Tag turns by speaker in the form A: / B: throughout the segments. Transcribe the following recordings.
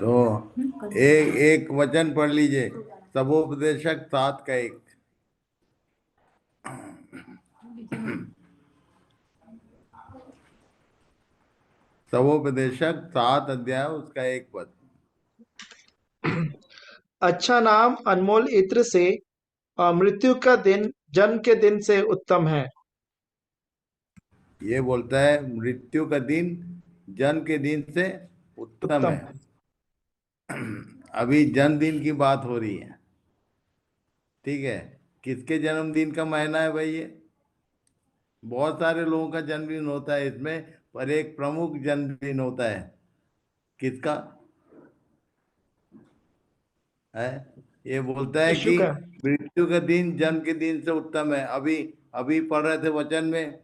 A: तो एक एक वचन पढ़ लीजिए, सबोपदेशक 7 का 1। सबोपदेशक 7 अध्याय उसका 1 पद।
B: अच्छा नाम अनमोल इत्र से मृत्यु का दिन जन्म के दिन से उत्तम है।
A: ये बोलता है मृत्यु का दिन जन्म के दिन से उत्तम
B: उत्तम
A: है।
B: है।
A: अभी जन्मदिन की बात हो रही है, ठीक है। किसके जन्मदिन का महीना है भाई ये? बहुत सारे लोगों का जन्मदिन होता है इसमें, पर एक प्रमुख जन्मदिन होता है। किसका है? ये बोलता है
B: यीशु
A: कि
B: का।
A: मृत्यु का दिन जन्म के दिन से उत्तम है। अभी अभी पढ़ रहे थे वचन में,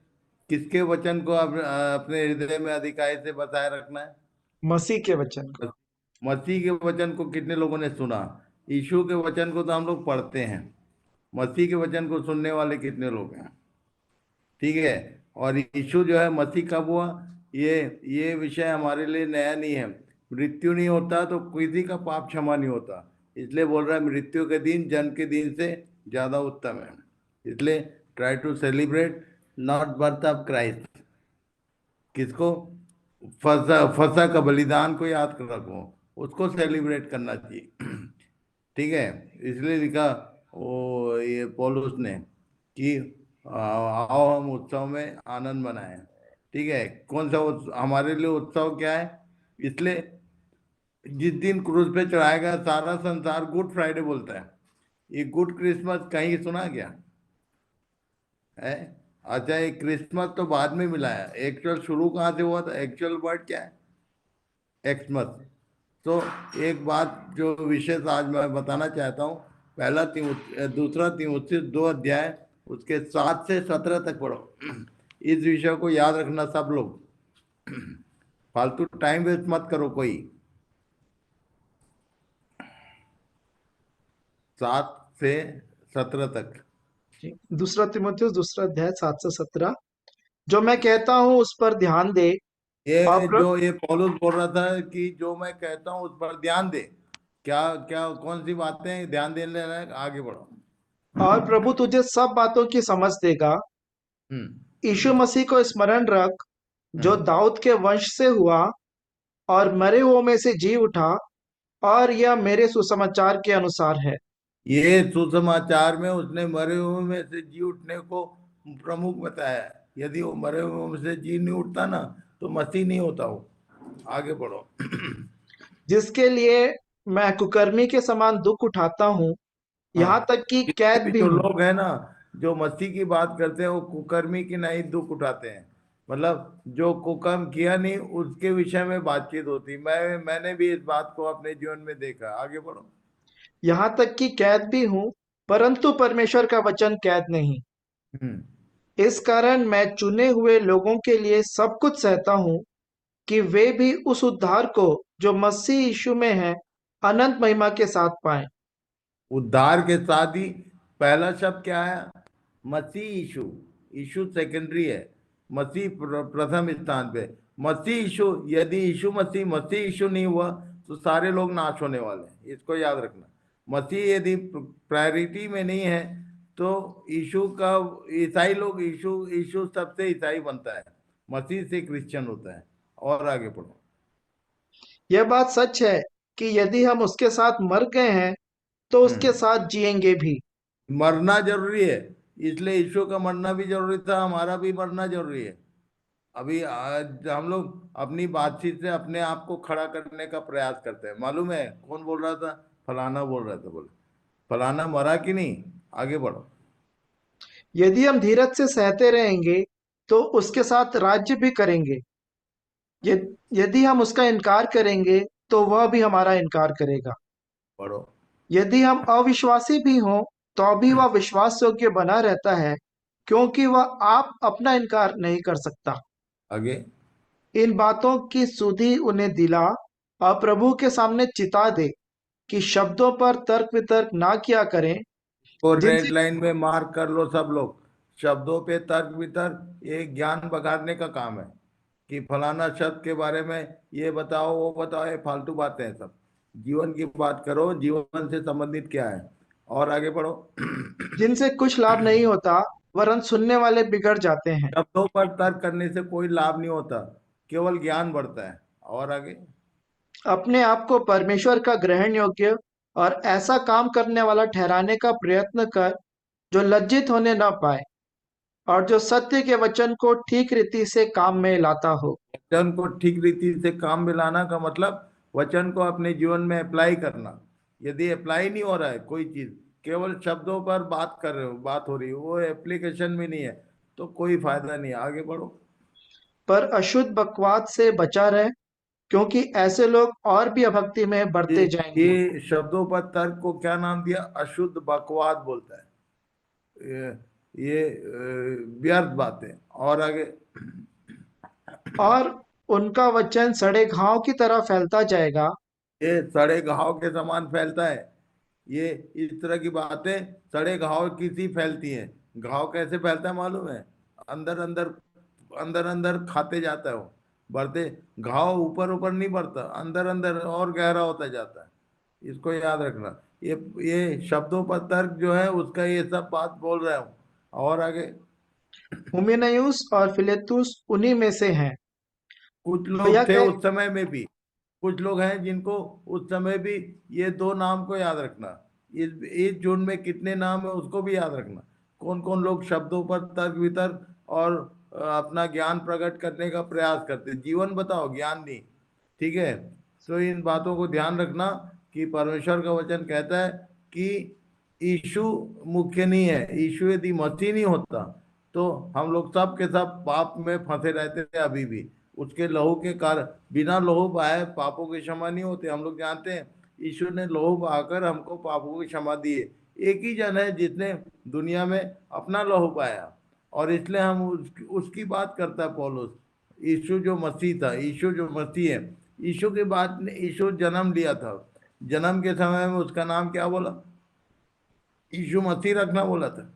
A: किसके वचन को अपने हृदय में अधिकाई से बसाए रखना है?
B: मसीह के वचन को।
A: मसीह के वचन को कितने लोगों ने सुना? यीशु के वचन को तो हम लोग पढ़ते हैं, मसीह के वचन को सुनने वाले कितने लोग हैं? ठीक है। और यीशु जो है मसीह कब हुआ? ये ये विषय हमारे लिए नया नहीं है। मृत्यु नहीं होता तो किसी का पाप क्षमा नहीं होता, इसलिए बोल रहा है मृत्यु के दिन जन्म के दिन से ज्यादा उत्तम है। इसलिए try to celebrate not birth of Christ. किसको? फसा फसा का बलिदान को याद कर रखो, उसको सेलिब्रेट करना चाहिए। ठीक है। इसलिए लिखा वो ये पौलुस ने कि आओ हम उत्सव में आनंद मनाएं। ठीक है। कौन सा हमारे लिए उत्सव क्या है? इसलिए जिस दिन क्रूस पे चढ़ाया गया सारा संसार गुड फ्राइडे बोलता है। ये गुड क्रिसमस कहीं सुना क्या है? अच्छा, ये क्रिसमस तो बाद में मिला है, एक्चुअल शुरू कहाँ से हुआ था? एक्चुअल वर्ड क्या है? एक्समस। तो एक बात जो विशेष आज मैं बताना चाहता हूँ, दूसरा तीमुथियुस 2 अध्याय उसके 7 से 17 तक पढ़ो। इस विषय को याद रखना सब लोग, फालतू टाइम वेस्ट मत करो कोई। 7 से 17 तक।
B: दूसरा तीमुथियुस दूसरा अध्याय 7 से 17। जो मैं कहता हूँ उस पर ध्यान दे। और
A: ये जो ये पौलुस बोल रहा था कि जो मैं कहता हूँ उस पर ध्यान दे। क्या क्या कौन सी बातें ध्यान देने लायक? आगे बढ़ो।
B: और प्रभु तुझे सब बातों की समझ देगा।
A: हम्म।
B: यीशु मसीह को स्मरण रख, जो
A: हम्म।
B: दाऊद के वंश से हुआ और मरे हुओं में से जी उठा, और यह मेरे सुसमाचार के अनुसार है।
A: ये सुसमाचार में उसने मरे हुए में से जी उठने को प्रमुख बताया है। यदि वो मरे हुए में से जी नहीं उठता ना, तो मसीह नहीं होता वो। आगे बढ़ो।
B: जिसके लिए मैं कुकर्मी के समान दुख उठाता हूँ,
A: हाँ,
B: यहाँ तक कि
A: जितने
B: कैद
A: भी
B: भी
A: जो
B: हूँ।
A: लोग हैं ना, जो मसीह की बात करते हैं वो कुकर्मी की नहीं दुख उठाते हैं। मतलब जो कुकर्म किया नहीं उसके विषय में बातचीत होती। मैंने भी इस बात को अपने जीवन में देखा। आगे बढ़ो।
B: यहाँ तक कि कैद भी हूँ, परंतु परमेश्वर का वचन कैद नहीं।
A: हम्म।
B: इस कारण मैं चुने हुए लोगों के लिए सब कुछ सहता हूँ, कि वे भी उस उद्धार को जो मसीह यीशु में है अनंत महिमा के साथ पाएं।
A: उद्धार के साथ ही पहला शब्द क्या है? मसीह यीशु। यीशु सेकेंडरी है, मसीह प्रथम स्थान पे। मसीह यीशु, यदि यीशु मसीह यीशु नहीं हुआ तो सारे लोग नाश होने वाले हैं, इसको याद रखना। मसीह यदि प्रायोरिटी में नहीं है तो यीशु का, ईसाई लोग यीशु यीशु सबसे ईसाई बनता है, मसीह से क्रिश्चियन होता है। और आगे पढ़ो।
B: यह बात सच है कि यदि हम उसके साथ मर गए हैं तो उसके
A: हम्म।
B: साथ जिएंगे भी।
A: मरना जरूरी है, इसलिए यीशु का मरना भी जरूरी था, हमारा भी मरना जरूरी है। अभी आज हम लोग अपनी बातचीत से अपने आप को खड़ा करने का प्रयास करते हैं। मालूम है कौन बोल रहा था? फलाना बोल रहा था। बोले फलाना मरा कि नहीं? आगे बढ़ो।
B: यदि हम धीरज से सहते रहेंगे तो उसके साथ राज्य भी करेंगे। यदि हम उसका इनकार करेंगे तो वह भी हमारा इनकार करेगा।
A: बढ़ो।
B: यदि हम अविश्वासी भी हों तो भी वह विश्वास योग्य बना रहता है, क्योंकि वह आप अपना इनकार नहीं कर सकता।
A: आगे।
B: इन बातों की सुधि उन्हें दिला और प्रभु के सामने चिता दे, कि शब्दों पर तर्क वितर्क ना किया करें,
A: और
B: जिनसे
A: रेड लाइन में मार्क कर लो सब लोग। शब्दों पे तर्क वितर्क ये ज्ञान बगाड़ने का काम है, कि फलाना शब्द के बारे में ये बताओ वो बताओ, ये फालतू बातें हैं सब। जीवन की बात करो, जीवन से संबंधित क्या है, और आगे बढ़ो।
B: जिनसे कुछ लाभ नहीं होता, वरन सुनने वाले बिगड़ जाते हैं।
A: शब्दों पर तर्क करने से कोई लाभ नहीं होता, केवल ज्ञान बढ़ता है। और आगे।
B: अपने आप को परमेश्वर का ग्रहण योग्य और ऐसा काम करने वाला ठहराने का प्रयत्न कर जो लज्जित होने न पाए, और जो सत्य के वचन को ठीक रीति से काम में लाता हो।
A: वचन को ठीक रीति से काम में लाना का मतलब वचन को अपने जीवन में अप्लाई करना। यदि अप्लाई नहीं हो रहा है कोई चीज, केवल शब्दों पर बात कर रहे हो, बात हो रही है, वो एप्लीकेशन में नहीं है, तो कोई फायदा नहीं है। आगे बढ़ो।
B: पर अशुद्ध बकवाद से बचा रहे, क्योंकि ऐसे लोग और भी अभक्ति में
A: ये
B: बढ़ते जाएंगे।
A: ये शब्दों पर तर्क को क्या नाम दिया? अशुद्ध बकवाद बोलता है। व्यर्थ बातें। और आगे।
B: और उनका वचन सड़े घाव की तरह फैलता जाएगा।
A: ये सड़े घाव के समान फैलता है। ये इस तरह की बातें सड़े घाव की सी फैलती हैं। घाव कैसे फैलता है मालूम है? अंदर अंदर, अंदर अंदर खाते जाता है वो, बढ़ते। घाव ऊपर ऊपर नहीं बढ़ता, अंदर अंदर और गहरा होता जाता है। इसको याद रखना। ये शब्दों पर तर्क जो है उसका ये सब बात बोल रहा हूँ। और आगे।
B: हुमिनयुस और फिलेतुस उन्हीं में से हैं।
A: कुछ
B: तो यह
A: लोग थे
B: कह
A: उस समय में भी, कुछ लोग हैं जिनको उस समय भी, ये दो नाम को याद रखना। इस जून में कितने नाम है उसको भी याद रखना। कौन कौन लोग शब्दों पर तर्क वितर्क और अपना ज्ञान प्रकट करने का प्रयास करते, जीवन बताओ, ज्ञान नहीं। ठीक है। तो इन बातों को ध्यान रखना कि परमेश्वर का वचन कहता है कि यीशु मुख्य नहीं है। यीशु यदि मसीह नहीं होता तो हम लोग सब के सब पाप में फंसे रहते थे अभी भी। उसके लहू के कारण, बिना लहू बहाए पापों की क्षमा नहीं होते, हम लोग जानते हैं। यीशु ने लहू बहाकर हमको पापों की क्षमा दी है। एक ही जन है जिसने दुनिया में अपना लहू पाया, और इसलिए हम उसकी बात करता है पौलुस। यीशु जो मसीह था, यीशु जो मसीह है, यीशु के बाद यीशु जन्म लिया था। जन्म के समय में उसका नाम क्या बोला? यीशु मसीह रखना बोला था।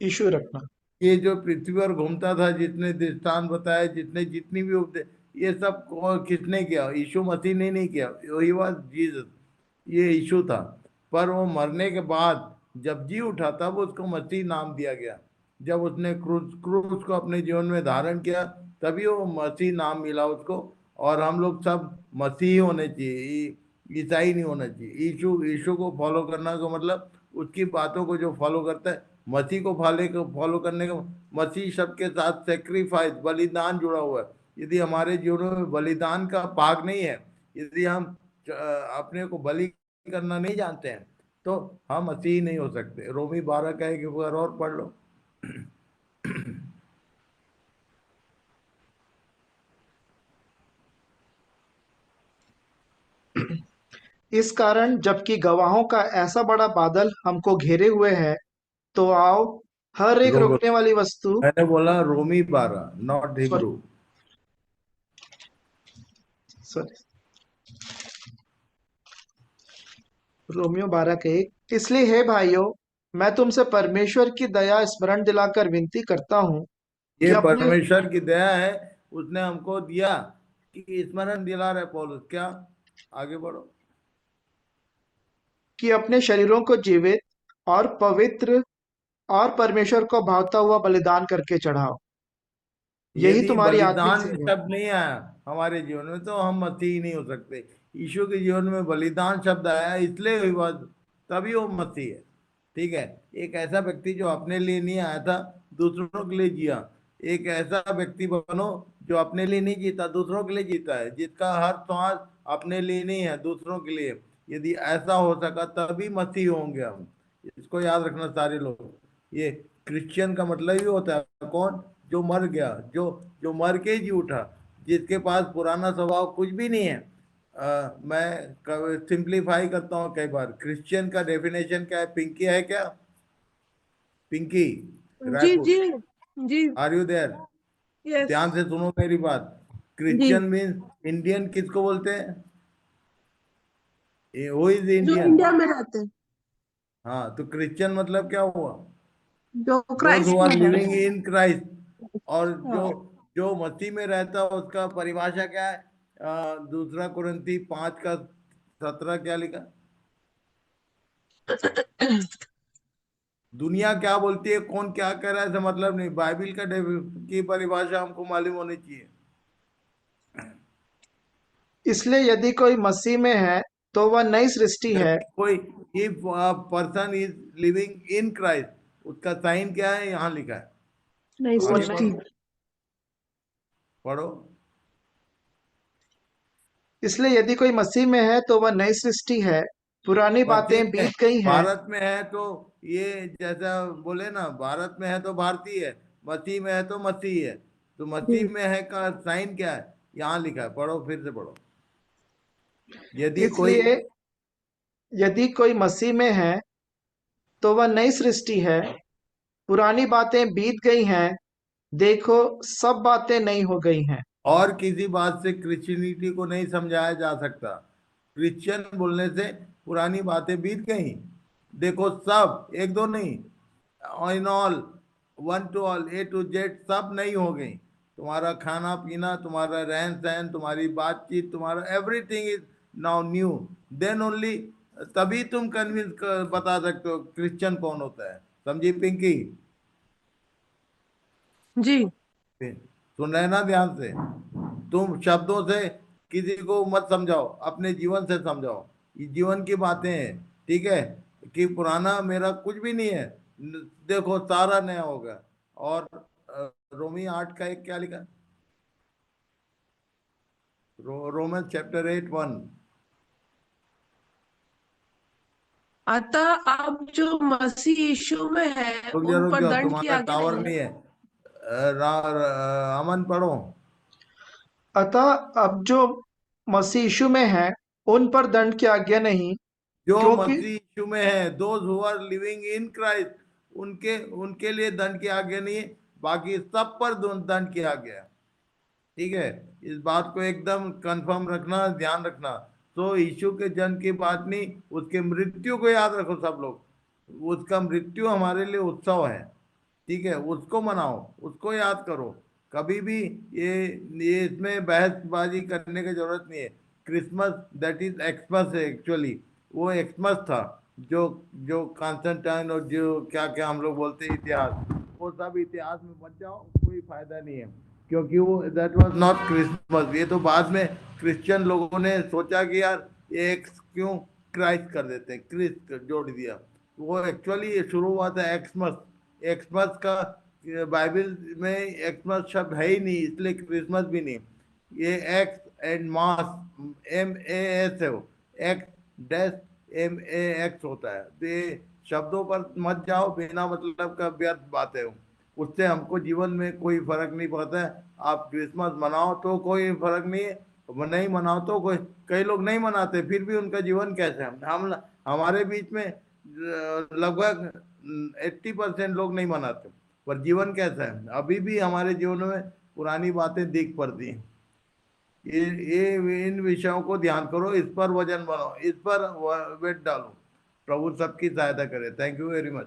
B: यीशु रखना।
A: ये जो पृथ्वी पर घूमता था, जितने दृष्टांत बताए, जितने जितनी भी उपदेश, ये सब किसने किया? यीशु मसीह ने नहीं किया। वही बात जीसस, ये यीशु था। पर वो मरने के बाद जब जी उठा तब उसको मसीह नाम दिया गया। जब उसने क्रूस क्रूस को अपने जीवन में धारण किया, तभी वो मसीह नाम मिला उसको। और हम लोग सब मसीह होने चाहिए, ईसाई नहीं होना चाहिए। यीशु यीशु को फॉलो करना का मतलब, उसकी बातों को जो फॉलो करता है, मसीह को फॉलो करने का, मसीह सबके साथ सेक्रीफाइस, बलिदान जुड़ा हुआ है। यदि हमारे जीवनों में बलिदान का भाग नहीं है, यदि हम अपने को बलि करना नहीं जानते हैं, तो हम मसीह नहीं हो सकते। रोमी 12 का एक बार और पढ़ लो।
B: इस कारण जबकि गवाहों का ऐसा बड़ा बादल हमको घेरे हुए है, तो आओ हर एक
A: रोम
B: रुकने वाली वस्तु।
A: मैंने बोला रोमी 12, not
B: sorry,
A: Hebrew.
B: Sorry, Romeo 12 के 1। इसलिए हे भाइयों, मैं तुमसे परमेश्वर की दया स्मरण दिलाकर विनती करता हूँ कि
A: ये
B: अपने
A: परमेश्वर की दया है, उसने हमको दिया, कि स्मरण दिला रहे पौलुस क्या। आगे बढ़ो।
B: कि अपने शरीरों को जीवित और पवित्र और परमेश्वर को भावता हुआ बलिदान करके चढ़ाओ। यही
A: यदि
B: तुम्हारी आत्मिक
A: बलिदान
B: सेवा है।
A: शब्द नहीं आया हमारे जीवन में, तो हम मसीह नहीं हो सकते। यीशु के जीवन में बलिदान शब्द आया, इसलिए हुई बात, तभी वो मसीह है। ठीक है। एक ऐसा व्यक्ति जो अपने लिए नहीं आया था, दूसरों के लिए जिया। एक ऐसा व्यक्ति बनो जो अपने लिए नहीं जीता, दूसरों के लिए जीता है, जिसका हर सांस अपने लिए नहीं है, दूसरों के लिए। यदि ऐसा हो सका तभी मसीह होंगे हम। इसको याद रखना सारे लोग। ये क्रिश्चियन का मतलब ही होता है कौन? जो मर गया, जो जो मर के जी उठा, जिसके पास पुराना स्वभाव कुछ भी नहीं है। मैं सिंप्लीफाई करता हूँ कई बार। क्रिश्चियन का डेफिनेशन क्या है? पिंकी है क्या? पिंकी
C: जी
A: रायपुर,
C: जी जी।
A: Are you there?
C: यस।
A: ध्यान से सुनो मेरी बात।
C: जी।
A: क्रिश्चियन मीन्स इंडियन किसको बोलते हैं? हु इज
C: जो
A: इंडियन?
C: इंडिया में रहते हैं,
A: हाँ, तो क्रिश्चियन मतलब क्या हुआ?
C: जो
A: दोज हु
C: क्राइस्ट
A: आर
C: में रहते
A: लिविंग इन क्राइस्ट। और
C: हैं।
A: जो
C: हाँ।
A: जो मसीह में रहता है उसका परिभाषा क्या है? दूसरा कुरिन्थी 5 का 17 क्या लिखा? दुनिया क्या बोलती है, कौन क्या कह रहा है, ऐसा मतलब नहीं, बाइबिल का की परिभाषा हमको मालूम होनी चाहिए।
B: इसलिए यदि कोई मसीह में है तो वह नई सृष्टि है।
A: कोई, if person is living in Christ, उसका साइन क्या है, यहाँ लिखा है।
C: नई
B: वो
A: आगे
C: सृष्टि।
A: पढ़ो, पढ़ो।
B: इसलिए यदि कोई मसीह में है तो वह नई सृष्टि है, पुरानी
A: मसीह
B: बातें
A: में,
B: बीत गई हैं।
A: भारत में है तो ये, जैसा बोले ना, भारत में है तो भारतीय है, मसीह में है तो मसीह है। तो मसीह में है का साइन क्या है, यहाँ लिखा है, पढ़ो, फिर से पढ़ो। यदि कोई,
B: इसलिए यदि कोई मसीह में है तो वह नई सृष्टि है, पुरानी बातें बीत गई हैं, देखो सब बातें नई हो गई हैं।
A: और किसी बात से क्रिश्चियनिटी को नहीं समझाया जा सकता। क्रिश्चियन बोलने से पुरानी बातें बीत गई, देखो सब, एक दो नहीं, in all, one to all, A to Z, सब नहीं हो गई। तुम्हारा खाना पीना, तुम्हारा रहन सहन, तुम्हारी बातचीत, तुम्हारा everything is now new. Then only, तभी तुम कन्विंस बता सकते हो क्रिश्चियन कौन होता है। समझी पिंकी?
C: जी।
A: सुन रहे ना ध्यान से? तुम शब्दों से किसी को मत समझाओ, अपने जीवन से समझाओ। ये जीवन की बातें हैं, ठीक है? कि पुराना मेरा कुछ भी नहीं है, देखो सारा नया होगा। और रोमी 8 का एक क्या लिखा? Roman chapter 8:1।
C: अतः अब जो मसीह यीशु में है उन
A: रुक
C: पर
A: जाओ,
C: दंड की
A: तुम्हारा
C: आज्ञा
A: टावर
C: नहीं है।
A: नहीं है। अमन पढ़ो।
B: अतः अब जो मसीह यीशु में है उन पर दंड की आज्ञा नहीं,
A: जो
B: क्योंकि
A: मसीह यीशु में है, those who are living in Christ, उनके उनके लिए दंड की आज्ञा नहीं है, बाकी सब पर दंड की आज्ञा है। ठीक है? इस बात को एकदम कंफर्म रखना, ध्यान रखना। तो यीशु के जन्म की बात नहीं, उसके मृत्यु को याद रखो सब लोग। उसका मृत्यु हमारे लिए उत्सव है, ठीक है? उसको मनाओ, उसको याद करो। कभी भी ये इसमें बहसबाजी करने की जरूरत नहीं है। क्रिसमस, दैट इज एक्समस है एक्चुअली। वो एक्समस था, जो जो कॉन्स्टेंटाइन और जो क्या क्या हम लोग बोलते हैं इतिहास, वो सब इतिहास में मत जाओ, कोई फायदा नहीं है। क्योंकि वो दैट वाज नॉट क्रिसमस। ये तो बाद में क्रिश्चियन लोगों ने सोचा कि यार ये एक क्यों क्राइस्ट कर देते हैं, क्रिस्ट जोड़ दिया। वो एक्चुअली ये शुरू हुआ था एक्समस। एक्समस का बाइबल में एक्समस शब्द है ही नहीं, इसलिए क्रिसमस भी नहीं। ये एक्स एंड मास, MAS है वो, एक्स डैश MAX होता है। तो ये शब्दों पर मत जाओ, बिना मतलब का व्यर्थ बात है वो। उससे हमको जीवन में कोई फर्क नहीं पड़ता है। आप क्रिसमस मनाओ तो कोई फर्क नहीं है, नहीं मनाओ तो कोई, कई लोग नहीं मनाते फिर भी उनका जीवन कैसे है। हम हमारे बीच में लगभग 80% लोग नहीं मनाते, पर जीवन कैसा है, अभी भी हमारे जीवन में पुरानी बातें दिख पड़ती हैं। इन विषयों को ध्यान करो, इस पर वजन बनाओ, इस पर वेट डालो। प्रभु सबकी सहायता करे। Thank you very much.